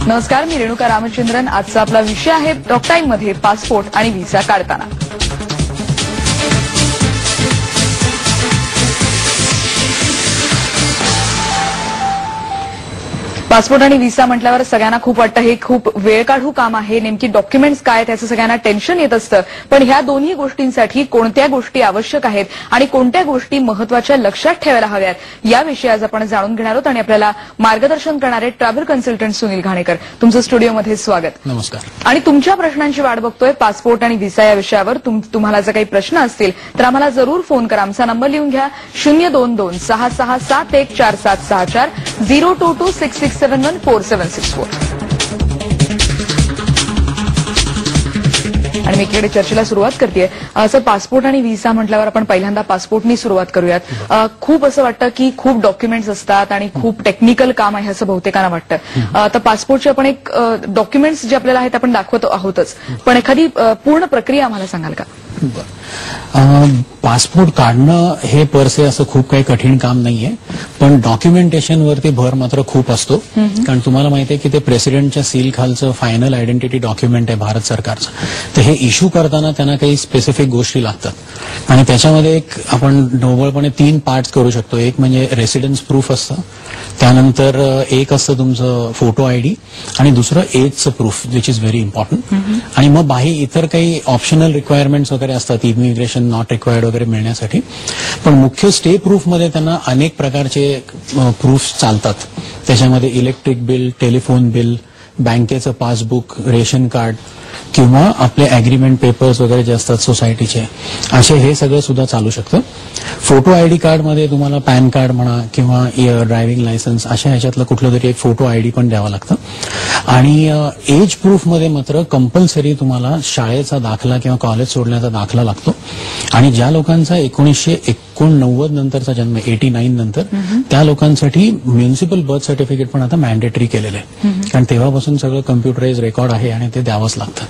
नमस्कार, मी रेणुका रामचंद्रन. आजचा आपला विषय आहे टॉक टाइम मध्ये पासपोर्ट आणि व्हिसा काढताना. पासपोर्ट आणि व्हिसा म्हटल्यावर सगळ्यांना खूप वाटतं हे खूप वेळ काढू काम आहे, नेमकी डॉक्युमेंट्स काय त्याचं सगळ्यांना टेन्शन येत असतं. पण ह्या दोन्ही गोष्टींसाठी कोणत्या गोष्टी आवश्यक आहेत आणि कोणत्या गोष्टी महत्वाच्या लक्षात ठेवायला हव्यात याविषयी आज आपण जाणून घेणार आहोत. आणि आपल्याला मार्गदर्शन करणारे ट्रॅव्हल कन्सल्टंट सुनील घाणेकर, तुमचं स्टुडिओमध्ये स्वागत. नमस्कार. आणि तुमच्या प्रश्नांची वाट बघतोय. पासपोर्ट आणि व्हिसा या विषयावर तुम्हाला जर काही प्रश्न असतील तर आम्हाला जरूर फोन करा. आमचा नंबर लिहून घ्या 02266714764 02266714764. आणि मी इकडे चर्चेला सुरुवात करतेय. असं पासपोर्ट आणि व्हिसा म्हटल्यावर आपण पहिल्यांदा पासपोर्टनी सुरुवात करूयात. खूप असं वाटतं की खूप डॉक्युमेंट्स असतात आणि खूप टेक्निकल काम आहे असं बहुतेकांना वाटतं. तर पासपोर्टचे आपण एक डॉक्युमेंट्स जे आपल्याला आहेत आपण दाखवतो आहोतच, पण एखादी पूर्ण प्रक्रिया आम्हाला सांगाल का? पासपोर्ट काढणं हे परसे असं खूप काही कठीण काम नाहीये, पण डॉक्युमेंटेशनवरती भर मात्र खूप असतो. कारण तुम्हाला माहिती आहे की ते प्रेसिडेंटच्या सील खालचं फायनल आयडेंटिटी डॉक्युमेंट आहे भारत सरकारचं. तर हे इश्यू करताना त्यांना काही स्पेसिफिक गोष्टी लागतात आणि त्याच्यामध्ये एक आपण ढोबळपणे 3 पार्ट्स करू शकतो. एक म्हणजे रेसिडेन्स प्रूफ असतं, त्यानंतर एक असतं तुमचं फोटो आयडी आणि दुसरं एजचं proof which is very important. आणि मग बाकी इतर काही ऑप्शनल रिक्वायरमेंट्स वगैरे असतात इमिग्रेशन नॉट रिक्वायर्ड वगैरे मिळण्यासाठी. पण मुख्य स्टे प्रूफमध्ये त्यांना अनेक प्रकारचे प्रूफ्स चालतात. त्याच्यामध्ये इलेक्ट्रिक बिल, टेलिफोन बिल, बँकेचं पासबुक, रेशन कार्ड किंवा आपले अग्रीमेंट पेपर्स वगैरे जे असतात सोसायटीचे, असे हे सगळं सुद्धा चालू शकतं. फोटो आयडी कार्डमध्ये तुम्हाला पॅन कार्ड म्हणा किंवा ड्रायव्हिंग लायसन्स अशा ह्याच्यातलं कुठलं तरी एक फोटो आयडी पण द्यावं लागतं. आणि एज प्रूफमध्ये मात्र कंपल्सरी तुम्हाला शाळेचा दाखला किंवा कॉलेज सोडण्याचा दाखला लागतो. आणि ज्या लोकांचा 1989 नंतरचा जन्म 89 नंतर त्या लोकांसाठी म्युनिसिपल बर्थ सर्टिफिकेट पण आता मॅन्डेटरी केलेलं आहे. कारण तेव्हापासून सगळं कम्प्युटराइज रेकॉर्ड आहे आणि ते द्यावंच लागतं.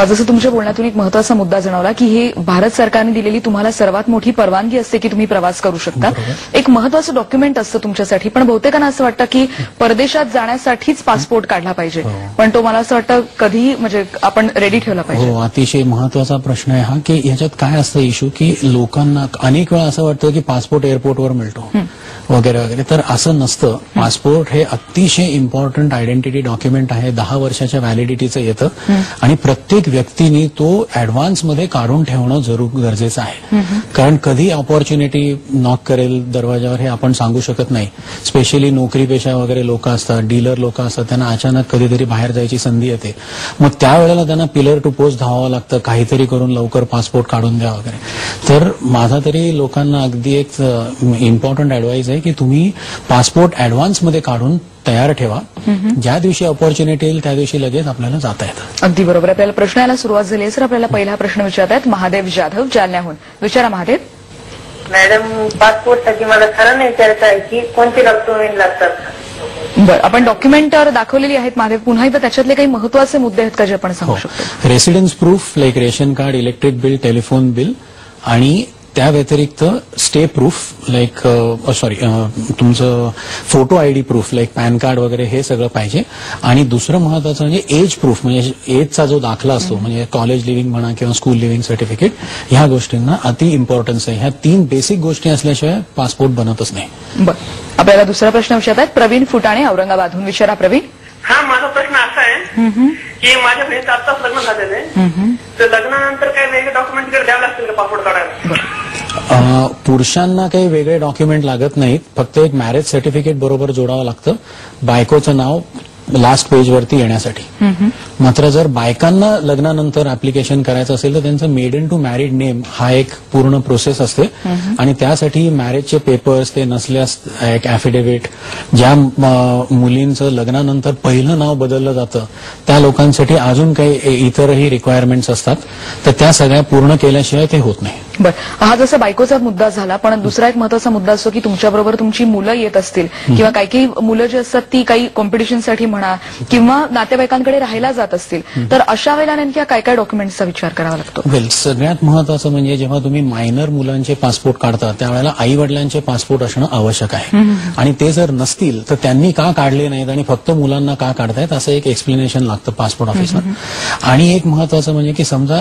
जसं तुमच्या बोलण्यातून एक महत्वाचा मुद्दा जाणवला की हे भारत सरकारने दिलेली तुम्हाला सर्वात मोठी परवानगी असते की तुम्ही प्रवास करू शकता. एक महत्वाचं डॉक्युमेंट असतं तुमच्यासाठी. पण बहुतेकांना असं वाटतं की परदेशात जाण्यासाठीच पासपोर्ट काढला पाहिजे, पण तो मला असं वाटतं कधी म्हणजे आपण रेडी ठेवला पाहिजे. हो, अतिशय महत्वाचा प्रश्न आहे हा की ह्याच्यात काय असतं इश्यू की लोकांना अनेक वेळा असं वाटतं की पासपोर्ट एअरपोर्टवर मिळतो वगैरे वगैरे. तर असं नसतं. पासपोर्ट हे अतिशय इम्पॉर्टंट आयडेंटिटी डॉक्युमेंट आहे. 10 वर्षाच्या व्हॅलिडिटीचं येतं आणि प्रत्येक व्यक्तीने तो ऍडव्हान्समध्ये काढून ठेवणं जरूर गरजेचं आहे. कारण कधी ऑपॉर्च्युनिटी नॉक करेल दरवाजावर हे आपण सांगू शकत नाही. स्पेशली नोकरी पेशा वगैरे लोक असतात, डीलर लोक असतात, त्यांना अचानक कधीतरी बाहेर जायची संधी येते. मग त्यावेळेला त्यांना पिलर टू पोस्ट धावावं लागतं, काहीतरी करून लवकर पासपोर्ट काढून द्या वगैरे. तर माझा तरी लोकांना अगदी एक इम्पॉर्टंट ॲडवाईस आहे की तुम्ही पासपोर्ट ऍडव्हान्समध्ये काढून तयार ठेवा. ज्या दिवशी ऑपॉर्च्युनिटी येईल त्या दिवशी लगेच आपल्याला जाता येतं. अगदी बरोबर. आपल्याला प्रश्न यायला सुरुवात झाली आहे. सर, आपल्याला पहिला प्रश्न विचारतायत महादेव जाधव जालन्याहून. विचारा महादेव. मॅडम, पासपोर्टसाठी मला खरं नाही विचारायचं आहे की कोणते डॉक्युमेंट लागतात? बरं, आपण डॉक्युमेंट दाखवलेली आहेत महादेव. पुन्हा एकदा त्याच्यातले काही महत्वाचे मुद्दे आहेत का जे आपण सांगू शकतो? Residence proof like ration card, electric bill, telephone bill आणि त्या व्यतिरिक्त स्टे प्रूफ लाईक तुमचं photo ID proof like pan card वगैरे हे सगळं पाहिजे. आणि दुसरं महत्वाचं म्हणजे एज प्रूफ, म्हणजे एजचा जो दाखला असतो, म्हणजे कॉलेज लिव्हिंग म्हणा किंवा स्कूल लिव्हिंग सर्टिफिकेट, ह्या गोष्टींना अति इम्पॉर्टन्स आहे. ह्या 3 बेसिक गोष्टी असल्याशिवाय पासपोर्ट बनतच नाही. बरं, आपल्याला दुसरा प्रश्न विचारतात प्रवीण फुटाणे औरंगाबादहून. विचारा प्रवीण. हा, माझा प्रश्न असा आहे की माझ्या बहिणीचं आत्ताच लग्न झालेलं आहे, तर लग्नानंतर काही वेगळे डॉक्युमेंट द्यावं लागतील का पासपोर्ट काढायला? पुरुषांना काही वेगळे डॉक्युमेंट लागत नाहीत. फक्त एक मॅरेज सर्टिफिकेट बरोबर जोडावं लागतं बायकोचं नाव लास्ट पेजवरती येण्यासाठी. मात्र जर बायकांना लग्नानंतर ऍप्लिकेशन करायचं असेल तर त्यांचं मेडन टू मॅरिड नेम हा एक पूर्ण प्रोसेस असते आणि त्यासाठी मॅरेजचे पेपर्स ते नसल्यास एक ऍफिडेव्हिट, ज्या मुलींचं लग्नानंतर पहिलं नाव बदललं जातं त्या लोकांसाठी अजून काही इतरही रिक्वायरमेंट्स असतात. तर त्या सगळ्या पूर्ण केल्याशिवाय ते होत नाही. बरं, हा जसा बायकोचा मुद्दा झाला, पण दुसरा एक महत्वाचा मुद्दा असतो की तुमच्याबरोबर तुमची मुलं येत असतील किंवा काही मुलं जी असतात ती काही कॉम्पिटिशनसाठी म्हणा किंवा नातेवाईकांकडे राहायला जात असतील, तर अशा वेळेला नेमक्या काय काय डॉक्युमेंट्सचा विचार करावा लागतो? वेल, सगळ्यात महत्वाचं म्हणजे जेव्हा तुम्ही मायनर मुलांचे पासपोर्ट काढता त्यावेळेला आई वडिलांचे पासपोर्ट असणं आवश्यक आहे. आणि ते जर नसतील तर त्यांनी का काढले नाहीत आणि फक्त मुलांना का काढतायत असं एक एक्सप्लेनेशन लागतं पासपोर्ट ऑफिसला. आणि एक महत्वाचं म्हणजे की समजा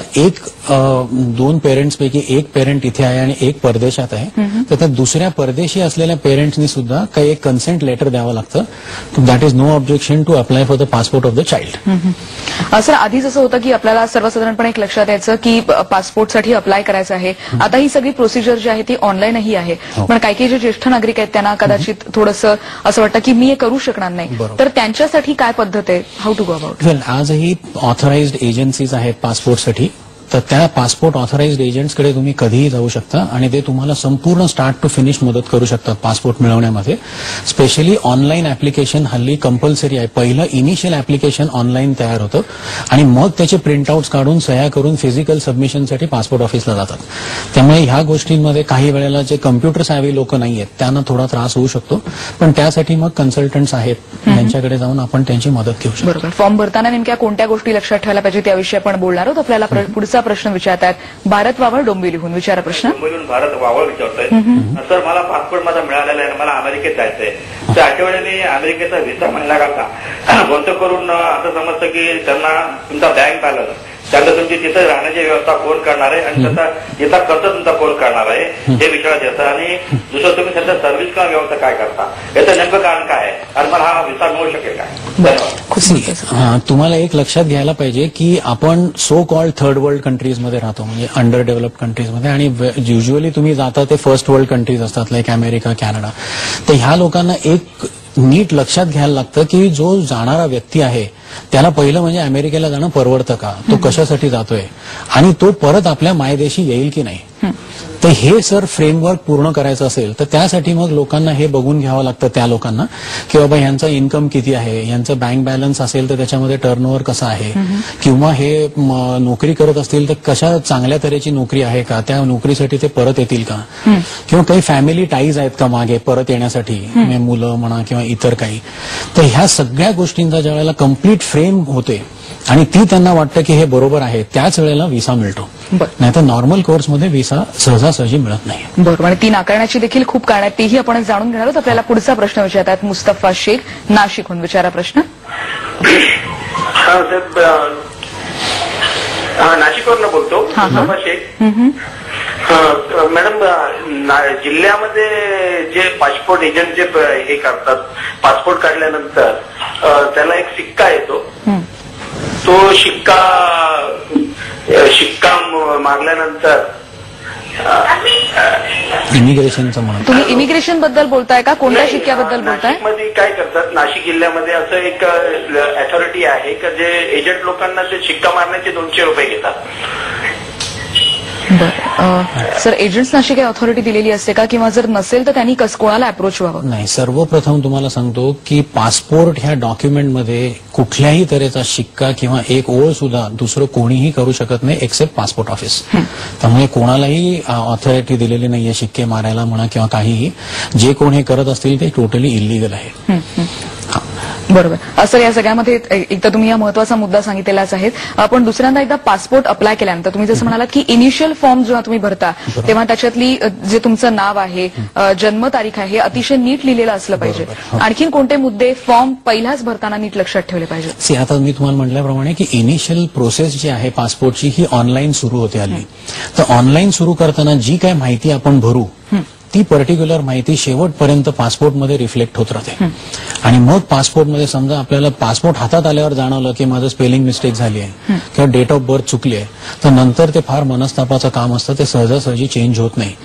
दोन पेरेंट्सपैकी एक पेरेंट इथे आहे आणि एक परदेशात आहे, तर त्या दुसऱ्या परदेशी असलेल्या पेरेंट्सनी सुद्धा काही एक कन्सेंट लेटर द्यावं लागतं. That is no objection to apply for the passport of the child. Sir, आधीच असं होतं की आपल्याला सर्वसाधारणपणे एक लक्षात यायचं की पासपोर्टसाठी अप्लाय करायचं आहे. आता ही सगळी प्रोसिजर जी आहे ती ऑनलाईनही आहे, पण काही जे ज्येष्ठ नागरिक आहेत त्यांना कदाचित थोडंसं असं वाटतं की मी हे करू शकणार नाही, तर त्यांच्यासाठी काय पद्धत आहे? How to go about? Well, आजही ऑथराइज्ड एजन्सीज आहेत पासपोर्टसाठी, तर त्या पासपोर्ट ऑथराइज्ड एजंट्सकडे तुम्ही कधीही जाऊ शकता आणि ते तुम्हाला संपूर्ण स्टार्ट टू फिनिश मदत करू शकतात पासपोर्ट मिळवण्यामध्ये. स्पेशली ऑनलाईन ऍप्लिकेशन हल्ली कंपल्सरी आहे. पहिलं इनिशियल ऍप्लिकेशन ऑनलाईन तयार होतं आणि मग त्याचे प्रिंटआउट्स काढून सह्या करून फिजिकल सबमिशनसाठी पासपोर्ट ऑफिसला जातात. त्यामुळे ह्या गोष्टींमध्ये काही वेळेला जे कम्प्युटर सॅव्ही लोक नाही आहेत त्यांना थोडा त्रास होऊ शकतो, पण त्यासाठी मग कन्सल्टंट्स आहेत, त्यांच्याकडे जाऊन आपण त्यांची मदत घेऊ शकतो. बरोबर. फॉर्म भरताना नेमक्या कोणत्या गोष्टी लक्षात ठेवायला पाहिजे त्याविषयी आपण बोलणार आहोत. आपल्याला पुढचा प्रश्न विचारतात भारत वावळ डोंबिवलीहून. विचारा प्रश्न. डोंबिवलीहून भारत वावळ विचारतोय. सर, मला पासपोर्ट माझा मिळालेला आहे, मला अमेरिकेत जायचंय. तर अशा वेळेला मी अमेरिकेचा व्हिसा म्हणला का कोणतं करून असं समजतं की त्यांना तुमचा बँक बॅलन्स, त्यानंतर तुमची तिथं राहण्याची व्यवस्था कोण करणार आहे आणि त्याचा येता खर्च तुमचा कोण करणार आहे हे विचारत येतं. आणि दुसरं तुम्ही सध्या सर्व्हिस का व्यवस्था काय करता, याचं नेमकं कारण काय आहे आणि मला हा व्हिसा मिळू शकेल काय? तुम्हाला एक लक्षात घ्यायला पाहिजे की आपण सो कॉल्ड थर्ड वर्ल्ड कंट्रीजमध्ये राहतो, म्हणजे अंडर डेव्हलप कंट्रीजमध्ये, आणि युजली तुम्ही जाता ते फर्स्ट वर्ल्ड कंट्रीज असतात लाईक अमेरिका, कॅनडा. तर ह्या लोकांना एक नीट लक्षात घ्यायला लागतं की जो जाणारा व्यक्ती आहे त्याला पहिलं म्हणजे अमेरिकेला जाणं परवडतं का, तो कशासाठी जातोय आणि तो परत आपल्या मायदेशी येईल की नाही. तर हे सर फ्रेमवर्क पूर्ण करायचं असेल तर त्यासाठी मग लोकांना हे बघून घ्यावं लागतं, त्या लोकांना की बाबा ह्यांचा इन्कम किती आहे, यांचं बँक बॅलन्स असेल तर त्याच्यामध्ये टर्नओव्हर कसा आहे, किंवा हे नोकरी करत असतील तर कशा चांगल्या तऱ्हेची नोकरी आहे का, त्या नोकरीसाठी ते परत येतील का, किंवा काही फॅमिली टाईज आहेत का मागे परत येण्यासाठी, मुलं म्हणा किंवा इतर काही. तर ह्या सगळ्या गोष्टींचा ज्या वेळेला कम्प्लीट फ्रेम होते आणि ती त्यांना वाटतं की हे बरोबर आहे, त्याच वेळेला व्हिसा मिळतो. नाहीतर नॉर्मल कोर्समध्ये व्हिसा सहजासहजी मिळत नाही. बरोबर. आणि ती नाकारण्याची देखील खूप कारण आहेत, तीही आपण जाणून घेणार आहोत. आपल्याला पुढचा प्रश्न विचारतात मुस्तफा शेख नाशिकहून. विचारा प्रश्न. नाशिकवरून बोलतो, मुस्तफा शेख. मॅडम, जिल्ह्यामध्ये जे पासपोर्ट एजंट जे हे करतात, पासपोर्ट काढल्यानंतर त्याला एक सिक्का येतो, तो शिक्का मागल्यानंतर इमिग्रेशनचं म्हणून. तुम्ही इमिग्रेशन बद्दल बोलताय का, कोणत्या शिक्क्याबद्दल बोलताय? नाशिकमध्ये काय करतात, नाशिक जिल्ह्यामध्ये असं एक अथॉरिटी आहे की जे एजंट लोकांना ते शिक्का मारण्याचे 200 रुपये घेतात. सर, एजंट्सना अशी काही ऑथॉरिटी दिलेली असते का, किंवा जर नसेल तर त्यांनी कोणाला अप्रोच व्हावं? नाही, सर्वप्रथम तुम्हाला सांगतो की पासपोर्ट ह्या डॉक्युमेंटमध्ये कुठल्याही तऱ्हेचा शिक्का किंवा एक ओळ सुद्धा दुसरं कोणीही करू शकत नाही एक्सेप्ट पासपोर्ट ऑफिस. त्यामुळे कोणालाही ऑथॉरिटी दिलेली नाहीये शिक्के मारायला म्हणा किंवा काहीही. जे कोण हे करत असतील ते टोटली इलिगल आहे. बरोबर. असं या सगळ्यामध्ये एकदा तुम्ही हा महत्वाचा मुद्दा सांगितलेलाच आहे. आपण दुसऱ्यांदा एकदा पासपोर्ट अप्लाय केल्यानंतर तुम्ही जसं म्हणालात की इनिशियल फॉर्म जेव्हा तुम्ही भरता तेव्हा त्याच्यातली जे तुमचं नाव आहे, जन्मतारीख आहे, हे अतिशय नीट लिहिलेलं असलं पाहिजे. आणखीन कोणते मुद्दे फॉर्म पहिलाच भरताना नीट लक्षात ठेवले पाहिजे? आता मी तुम्हाला म्हटल्याप्रमाणे की इनिशियल प्रोसेस जी आहे पासपोर्टची ही ऑनलाईन सुरू होते हल्ली. तर ऑनलाईन सुरू करताना जी काय माहिती आपण भरू ती पर्टिक्युलर माहिती शेवटपर्यंत पासपोर्टमध्ये रिफ्लेक्ट होत राहते. आणि मग पासपोर्टमध्ये समजा आपल्याला पासपोर्ट हातात आल्यावर जाणवलं की माझं स्पेलिंग मिस्टेक झाली आहे किंवा डेट ऑफ बर्थ चुकली आहे, तर नंतर ते फार मनस्तापाचं काम असतं, ते सहजासहजी चेंज होत नाही.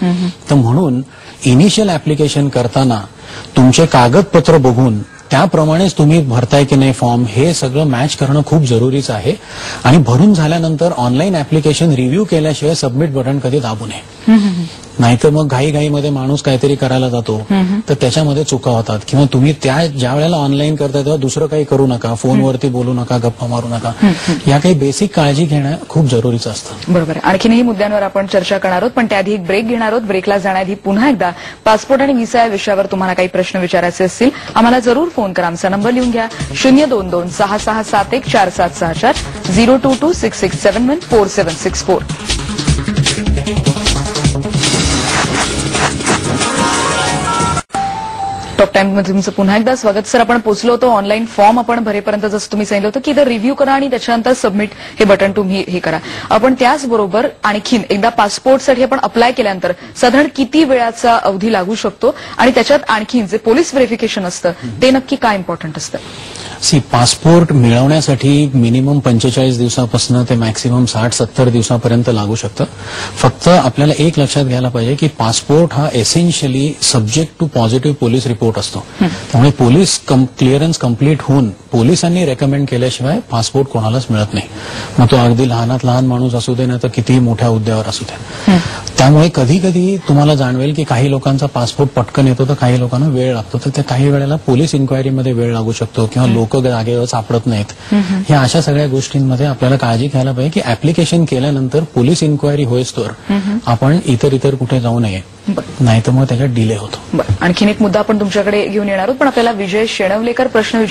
तर म्हणून इनिशियल ऍप्लिकेशन करताना तुमचे कागदपत्र बघून त्याप्रमाणेच तुम्ही भरताय की नाही फॉर्म हे सगळं मॅच करणं खूप जरुरीचं आहे. आणि भरून झाल्यानंतर ऑनलाईन ऍप्लिकेशन रिव्ह्यू केल्याशिवाय सबमिट बटन कधी दाबू नये. नाहीतर मग घाईघाईमध्ये माणूस काहीतरी करायला जातो तर त्याच्यामध्ये चुका होतात. किंवा तुम्ही ज्या वेळेला ऑनलाईन करता तेव्हा दुसरं काही करू नका, फोनवरती बोलू नका, गप्पा मारू नका. या काही बेसिक काळजी घेणं खूप जरुरीचं असतं. बरोबर आहे. आणखीनही मुद्द्यांवर आपण चर्चा करणार आहोत, पण त्याआधी एक ब्रेक घेणार आहोत. ब्रेकला जाण्याआधी पुन्हा एकदा पासपोर्ट आणि व्हिसा या विषयावर तुम्हाला काही प्रश्न विचारायचे असतील आम्हाला जरूर फोन करा. आमचा नंबर लिहून घ्या 02266714764 02266714764. टॉप टाइम मध्ये तुमचं पुन्हा एकदा स्वागत. सर, आपण पोहोचलो होतो ऑनलाईन फॉर्म आपण भरेपर्यंत, जसं तुम्ही सांगितलं होतं की इथं रिव्ह्यू करा आणि त्याच्यानंतर सबमिट हे बटन तुम्ही हे करा. आपण त्याचबरोबर आणखीन एकदा पासपोर्टसाठी आपण अप्लाय केल्यानंतर साधारण किती वेळाचा अवधी लागू शकतो आणि त्याच्यात आणखीन जे पोलीस व्हेरिफिकेशन असतं ते नक्की काय इम्पॉर्टंट असतं? पासपोर्ट मिळवण्यासाठी मिनिमम 45 दिवसापासून ते मॅक्सिमम 60-70 दिवसापर्यंत लागू शकतं. फक्त आपल्याला एक लक्षात घ्यायला पाहिजे की पासपोर्ट हा essentially subject to positive police report असतो. त्यामुळे पोलीस क्लिअरन्स कंप्लीट होऊन पोलिसांनी रेकमेंड केल्याशिवाय पासपोर्ट कोणालाच मिळत नाही. मग तो अगदी लहानात लहान माणूस असू दे ना तर कितीही मोठ्या हुद्द्यावर असू दे. त्यामुळे कधी कधी तुम्हाला जाणवेल की काही लोकांचा पासपोर्ट पटकन येतो तर काही लोकांना वेळ लागतो. तर त्या काही वेळेला पोलीस इन्क्वायरीमध्ये वेळ लागू शकतो किंवा लोक जागेवर सापडत नाहीत. ह्या अशा सगळ्या गोष्टींमध्ये आपल्याला काळजी घ्यायला पाहिजे की ऍप्लिकेशन केल्यानंतर पोलीस इन्क्वायरी होईस्तोवर आपण इतर कुठे जाऊ नये, नाही तर मग त्याच्यात डिले होतो. आणखीन एक मुद्दा आपण तुमच्याकडे घेऊन येणार आहोत, पण आपल्याला विजय शेणवलेकर प्रश्न